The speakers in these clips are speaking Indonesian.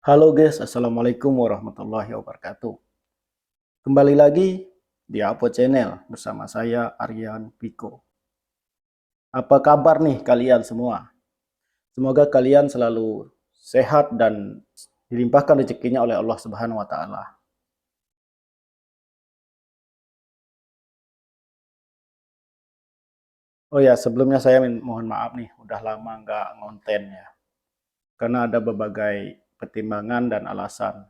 Halo guys, Assalamualaikum warahmatullahi wabarakatuh. Kembali lagi di Apo Channel bersama saya Aryan Piko. Apa kabar nih kalian semua? Semoga kalian selalu sehat dan dilimpahkan rezekinya oleh Allah Subhanahu wa taala. Oh ya, sebelumnya saya mohon maaf nih, udah lama nggak ngonten ya. Karena ada berbagai pertimbangan dan alasan,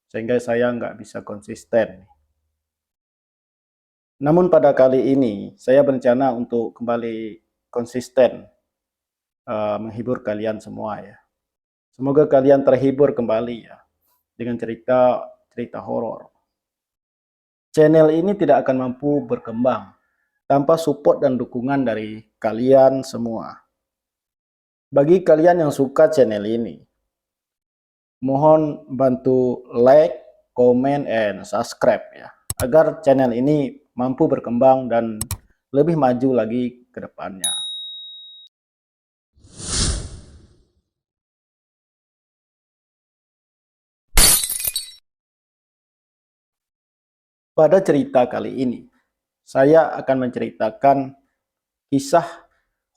sehingga saya nggak bisa konsisten. Namun pada kali ini, saya berencana untuk kembali konsisten menghibur kalian semua ya. Semoga kalian terhibur kembali ya dengan cerita horor. Channel ini tidak akan mampu berkembang tanpa support dan dukungan dari kalian semua. Bagi kalian yang suka channel ini, mohon bantu like, comment, and subscribe ya, agar channel ini mampu berkembang dan lebih maju lagi ke depannya. Pada cerita kali ini, saya akan menceritakan kisah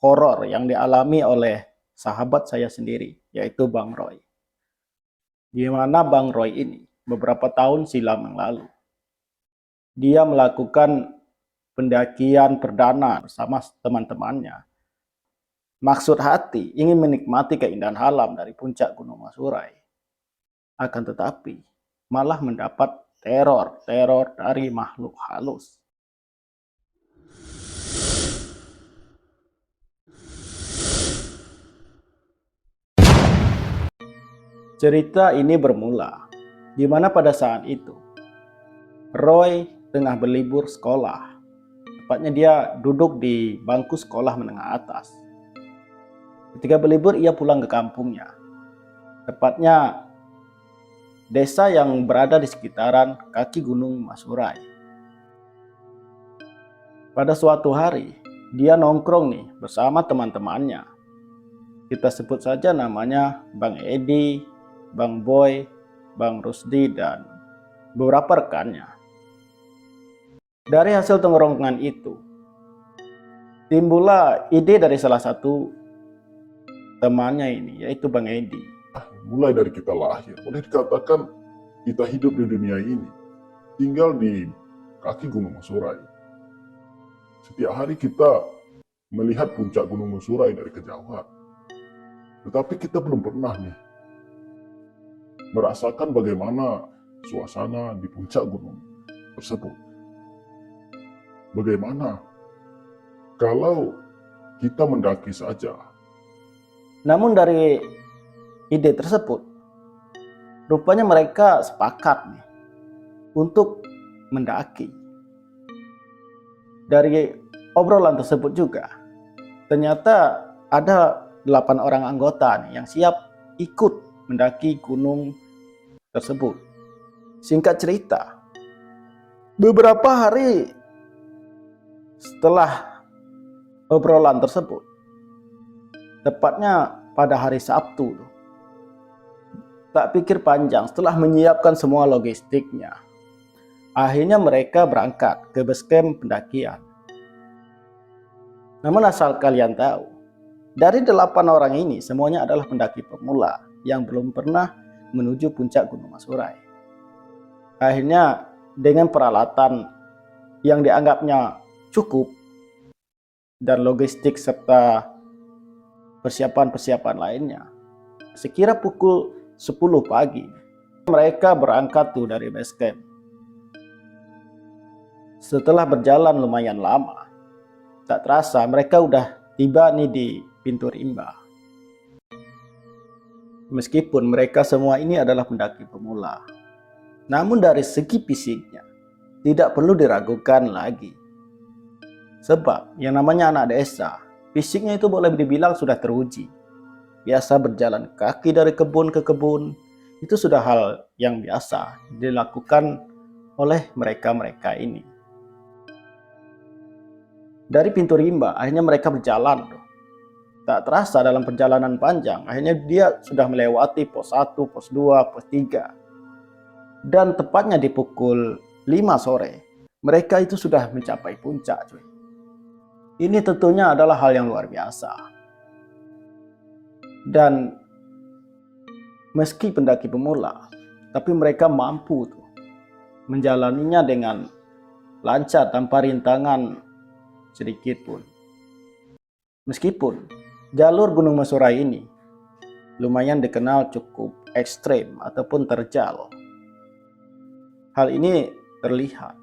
horor yang dialami oleh sahabat saya sendiri, yaitu Bang Roy. Di mana Bang Roy ini beberapa tahun silam yang lalu, dia melakukan pendakian perdana bersama teman-temannya. Maksud hati ingin menikmati keindahan alam dari puncak Gunung Masurai. Akan tetapi malah mendapat teror dari makhluk halus. Cerita ini bermula di mana pada saat itu Roy tengah berlibur sekolah. Tepatnya dia duduk di bangku sekolah menengah atas. Ketika berlibur ia pulang ke kampungnya. Tepatnya desa yang berada di sekitaran kaki Gunung Masurai. Pada suatu hari dia nongkrong nih bersama teman-temannya. Kita sebut saja namanya Bang Edi, Bang Boy, Bang Rusdi, dan beberapa rekannya. Dari hasil tongkrongan itu, timbullah ide dari salah satu temannya ini, yaitu Bang Edi. Mulai dari kita lahir, boleh dikatakan kita hidup di dunia ini, tinggal di kaki Gunung Masurai. Setiap hari kita melihat puncak Gunung Masurai dari kejauhan. Tetapi kita belum pernah nih merasakan bagaimana suasana di puncak gunung tersebut. Bagaimana kalau kita mendaki saja? Namun dari ide tersebut, rupanya mereka sepakat nih untuk mendaki. Dari obrolan tersebut juga, ternyata ada 8 orang anggota nih yang siap ikut mendaki gunung tersebut. Singkat cerita, beberapa hari setelah obrolan tersebut, tepatnya pada hari Sabtu, tak pikir panjang setelah menyiapkan semua logistiknya, akhirnya mereka berangkat ke basecamp pendakian. Namun asal kalian tahu, dari 8 orang ini semuanya adalah pendaki pemula yang belum pernah menuju puncak Gunung Masurai. Akhirnya dengan peralatan yang dianggapnya cukup dan logistik serta persiapan-persiapan lainnya, sekira pukul 10 pagi mereka berangkat tuh dari base camp. Setelah berjalan lumayan lama, tak terasa mereka udah tiba nih di pintu rimba. Meskipun mereka semua ini adalah pendaki pemula, namun dari segi fisiknya tidak perlu diragukan lagi. Sebab yang namanya anak desa, fisiknya itu boleh dibilang sudah teruji. Biasa berjalan kaki dari kebun ke kebun, itu sudah hal yang biasa dilakukan oleh mereka-mereka ini. Dari pintu rimba, akhirnya mereka berjalan. Tak terasa dalam perjalanan panjang, akhirnya dia sudah melewati pos 1, pos 2, pos 3. Dan tepatnya di pukul 5 sore, mereka itu sudah mencapai puncak, cuy. Ini tentunya adalah hal yang luar biasa. Dan meski pendaki pemula, tapi mereka mampu tuh menjalaninya dengan lancar tanpa rintangan sedikit pun. Meskipun jalur Gunung Mesurai ini lumayan dikenal cukup ekstrem ataupun terjal. Hal ini terlihat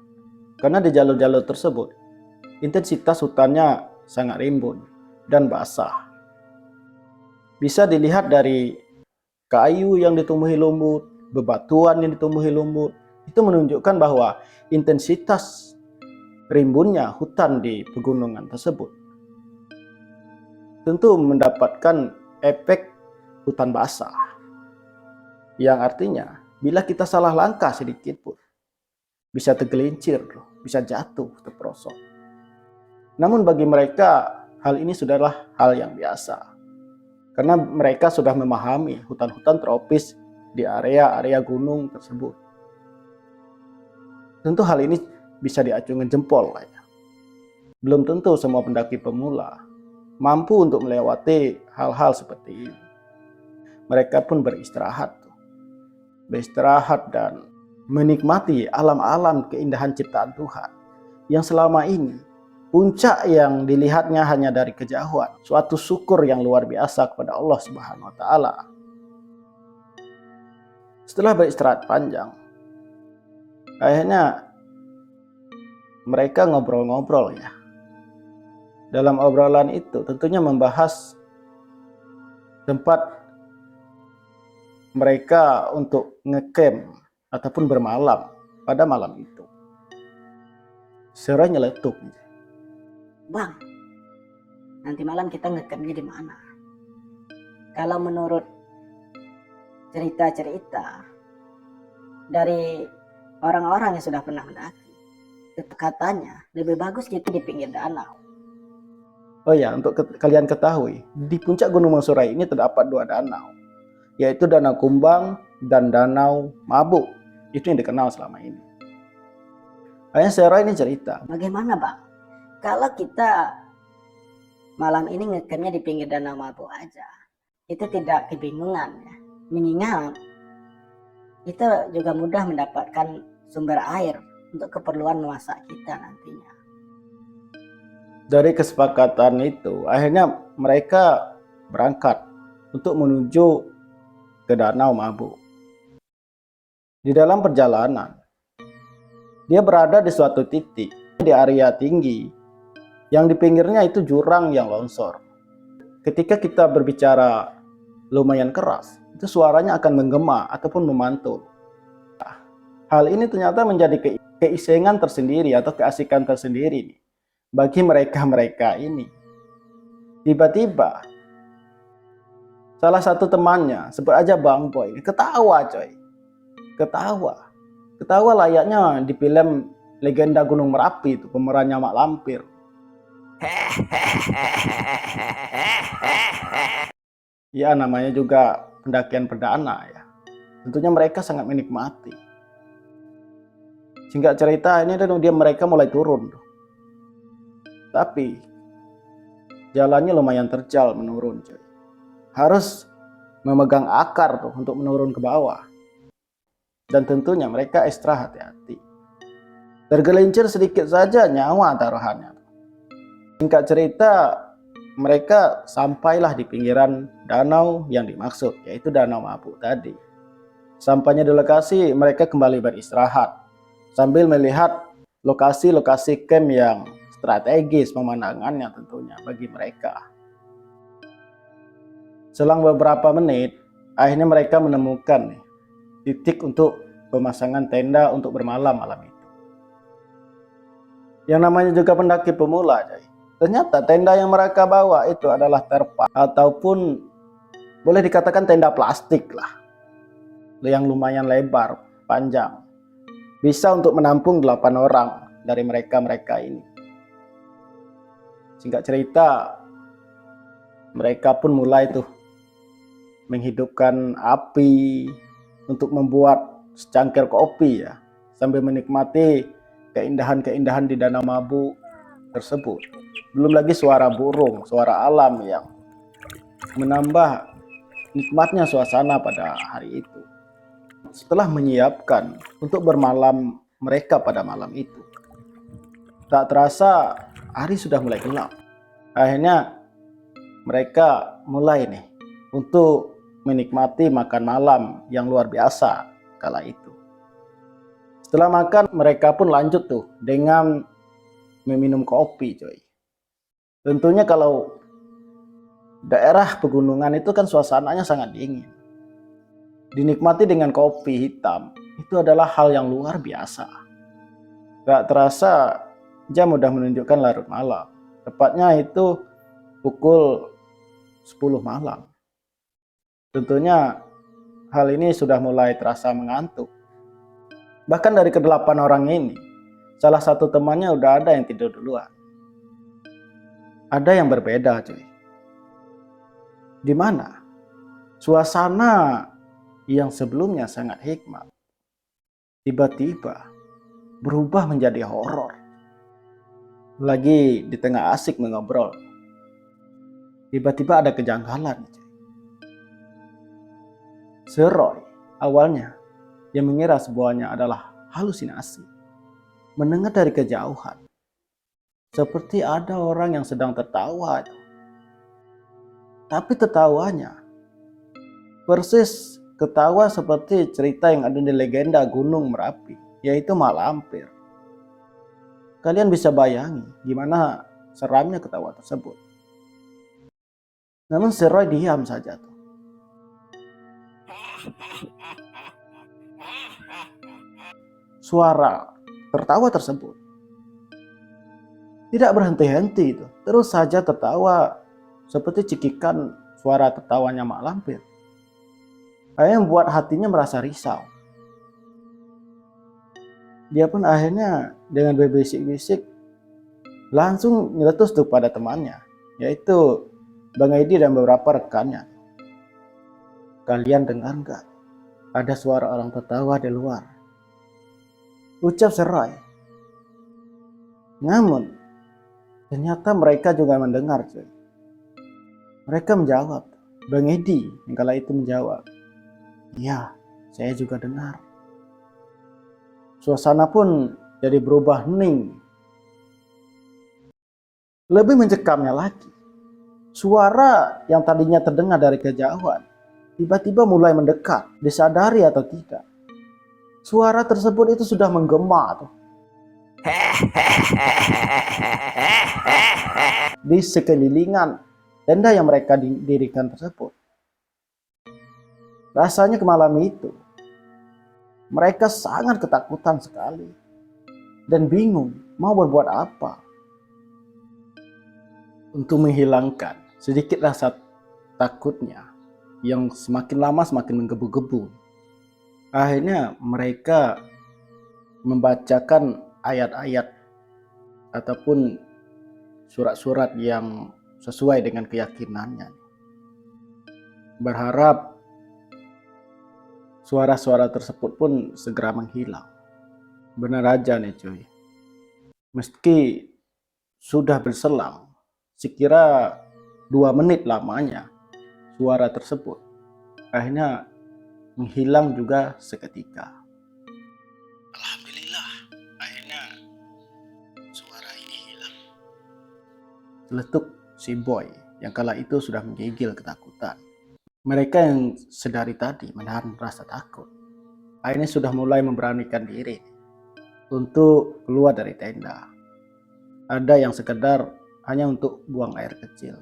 karena di jalur-jalur tersebut intensitas hutannya sangat rimbun dan basah. Bisa dilihat dari kayu yang ditumbuhi lumut, bebatuan yang ditumbuhi lumut, itu menunjukkan bahwa intensitas rimbunnya hutan di pegunungan tersebut tentu mendapatkan efek hutan basah. Yang artinya, bila kita salah langkah sedikit pun, bisa tergelincir, bisa jatuh, terperosok. Namun bagi mereka, hal ini sudahlah hal yang biasa. Karena mereka sudah memahami hutan-hutan tropis di area-area gunung tersebut. Tentu hal ini bisa diacungkan jempol lah ya. Belum tentu semua pendaki pemula mampu untuk melewati hal-hal seperti ini. Mereka pun beristirahat dan menikmati alam-alam keindahan ciptaan Tuhan yang selama ini puncak yang dilihatnya hanya dari kejauhan. Suatu syukur yang luar biasa kepada Allah Subhanahu wa taala. Setelah beristirahat panjang, akhirnya mereka ngobrol-ngobrol ya. Dalam obrolan itu tentunya membahas tempat mereka untuk ngecamp ataupun bermalam pada malam itu. Serai nyeletuk. Bang, nanti malam kita ngecampnya di mana? Kalau menurut cerita-cerita dari orang-orang yang sudah pernah mendaki, katanya lebih bagus gitu di pinggir danau. Oh ya, untuk kalian ketahui, di puncak Gunung Mesurai ini terdapat 2 danau, yaitu Danau Kumbang dan Danau Mabuk. Itu yang dikenal selama ini. Akhirnya Serai ini cerita. Bagaimana bang, kalau kita malam ini ngecampnya di pinggir Danau Mabuk aja, itu tidak kebingungan ya. Mengingat itu juga mudah mendapatkan sumber air untuk keperluan memasak kita nantinya. Dari kesepakatan itu, akhirnya mereka berangkat untuk menuju ke Danau Mabuk. Di dalam perjalanan, dia berada di suatu titik di area tinggi yang di pinggirnya itu jurang yang longsor. Ketika kita berbicara lumayan keras, itu suaranya akan menggema ataupun memantul. Hal ini ternyata menjadi keisengan tersendiri atau keasikan tersendiri nih bagi mereka ini. Tiba-tiba salah satu temannya, sebut aja Bang Boy, ketawa coy. Ketawa layaknya di film Legenda Gunung Merapi itu, pemerannya Mak Lampir. Ya, namanya juga pendakian perdana ya. Tentunya mereka sangat menikmati. Singkat cerita, ini mereka mulai turun. Tapi jalannya lumayan terjal menurun coy. Harus memegang akar tuh untuk menurun ke bawah. Dan tentunya mereka ekstra hati-hati. Tergelincir sedikit saja nyawa taruhannya. Singkat cerita, mereka sampailah di pinggiran danau yang dimaksud, yaitu Danau Mabuk tadi. Sampainya di lokasi, mereka kembali beristirahat sambil melihat lokasi-lokasi camp yang strategis pemandangannya tentunya bagi mereka. Selang beberapa menit, akhirnya mereka menemukan titik untuk pemasangan tenda untuk bermalam malam itu. Yang namanya juga pendaki pemula, ternyata tenda yang mereka bawa itu adalah terpal ataupun boleh dikatakan tenda plastik lah, yang lumayan lebar, panjang, bisa untuk menampung 8 orang dari mereka ini. Singkat cerita, mereka pun mulai tuh menghidupkan api untuk membuat secangkir kopi ya, sambil menikmati keindahan-keindahan di Danau Mabu tersebut. Belum lagi suara burung, suara alam yang menambah nikmatnya suasana pada hari itu. Setelah menyiapkan untuk bermalam mereka pada malam itu, tak terasa hari sudah mulai gelap. Akhirnya mereka mulai nih untuk menikmati makan malam yang luar biasa kala itu. Setelah makan, mereka pun lanjut tuh dengan meminum kopi, coy. Tentunya kalau daerah pegunungan itu kan suasananya sangat dingin. Dinikmati dengan kopi hitam, itu adalah hal yang luar biasa. Gak terasa jam udah menunjukkan larut malam. Tepatnya itu pukul 10 malam. Tentunya hal ini sudah mulai terasa mengantuk. Bahkan dari ke-8 orang ini, salah satu temannya udah ada yang tidur duluan. Ada yang berbeda, cuy. Di mana suasana yang sebelumnya sangat hikmat tiba-tiba berubah menjadi horor. Lagi di tengah asik mengobrol, tiba-tiba ada kejanggalan, cuy. Seroy awalnya yang mengira semuanya adalah halusinasi, mendengar dari kejauhan seperti ada orang yang sedang tertawa. Tapi tertawanya persis ketawa seperti cerita yang ada di legenda Gunung Merapi, yaitu Malampir. Kalian bisa bayangi gimana seramnya ketawa tersebut. Namun Seroy diam saja tuh. Suara tertawa tersebut tidak berhenti-henti itu, terus saja tertawa seperti cekikan suara tertawanya Mak Lampir. Akhirnya membuat hatinya merasa risau. Dia pun akhirnya dengan berbisik-bisik langsung nyeletus tuh pada temannya, yaitu Bang Edi dan beberapa rekannya. Kalian dengar nggak? Ada suara orang tertawa di luar, ucap Seroy. Namun ternyata mereka juga mendengar, cuy. Mereka menjawab. Bang Edi yang kala itu menjawab, "Iya, saya juga dengar." Suasana pun jadi berubah hening. Lebih mencekamnya lagi, suara yang tadinya terdengar dari kejauhan tiba-tiba mulai mendekat, disadari atau tidak. Suara tersebut itu sudah menggema tuh. Di sekelilingan tenda yang mereka dirikan tersebut. Rasanya ke malam itu mereka sangat ketakutan sekali dan bingung mau berbuat apa. Untuk menghilangkan sedikit rasa takutnya yang semakin lama semakin menggebu-gebu, akhirnya mereka membacakan ayat-ayat ataupun surat-surat yang sesuai dengan keyakinannya. Berharap suara-suara tersebut pun segera menghilang. Benar aja nih, cuy. Meski sudah berselang sekira 2 menit lamanya suara tersebut akhirnya menghilang juga seketika. Alhamdulillah, akhirnya suara ini hilang. Celetuk si Boy yang kala itu sudah menggigil ketakutan. Mereka yang sedari tadi menahan rasa takut akhirnya sudah mulai memberanikan diri untuk keluar dari tenda. Ada yang sekedar hanya untuk buang air kecil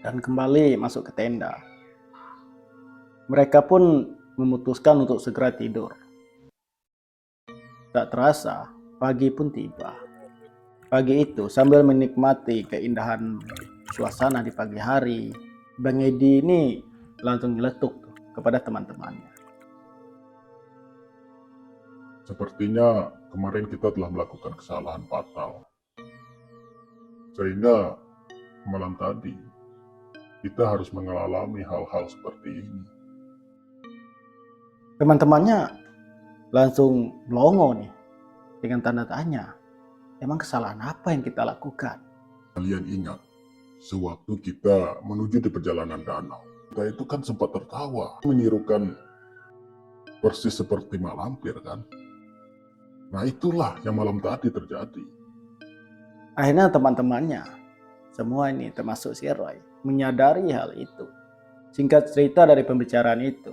dan kembali masuk ke tenda. Mereka pun memutuskan untuk segera tidur. Tak terasa pagi pun tiba. Pagi itu sambil menikmati keindahan suasana di pagi hari, Bang Edi ini langsung nyeletuk kepada teman-temannya. Sepertinya kemarin kita telah melakukan kesalahan fatal. Sehingga malam tadi kita harus mengalami hal-hal seperti ini. Teman-temannya langsung melongo nih dengan tanda tanya. Emang kesalahan apa yang kita lakukan? Kalian ingat, sewaktu kita menuju di perjalanan danau, kita itu kan sempat tertawa, menirukan persis seperti mak lampir kan. Nah itulah yang malam tadi terjadi. Akhirnya teman-temannya, semua ini termasuk si Roy, menyadari hal itu. Singkat cerita dari pembicaraan itu,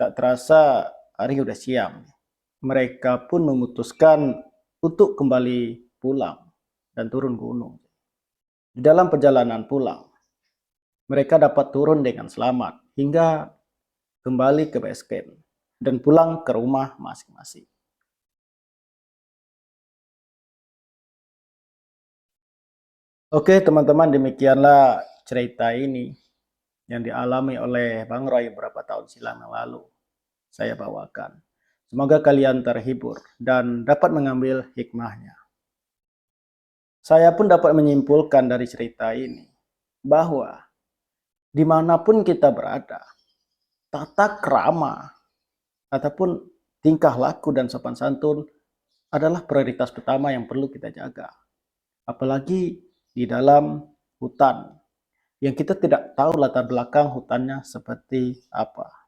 tak terasa hari udah siang. Mereka pun memutuskan untuk kembali pulang dan turun gunung. Di dalam perjalanan pulang, mereka dapat turun dengan selamat hingga kembali ke base camp dan pulang ke rumah masing-masing. Oke teman-teman, demikianlah cerita ini yang dialami oleh Bang Roy beberapa tahun silam yang lalu. Saya bawakan. Semoga kalian terhibur dan dapat mengambil hikmahnya. Saya pun dapat menyimpulkan dari cerita ini bahwa dimanapun kita berada, tata krama ataupun tingkah laku dan sopan santun adalah prioritas pertama yang perlu kita jaga. Apalagi di dalam hutan yang kita tidak tahu latar belakang hutannya seperti apa.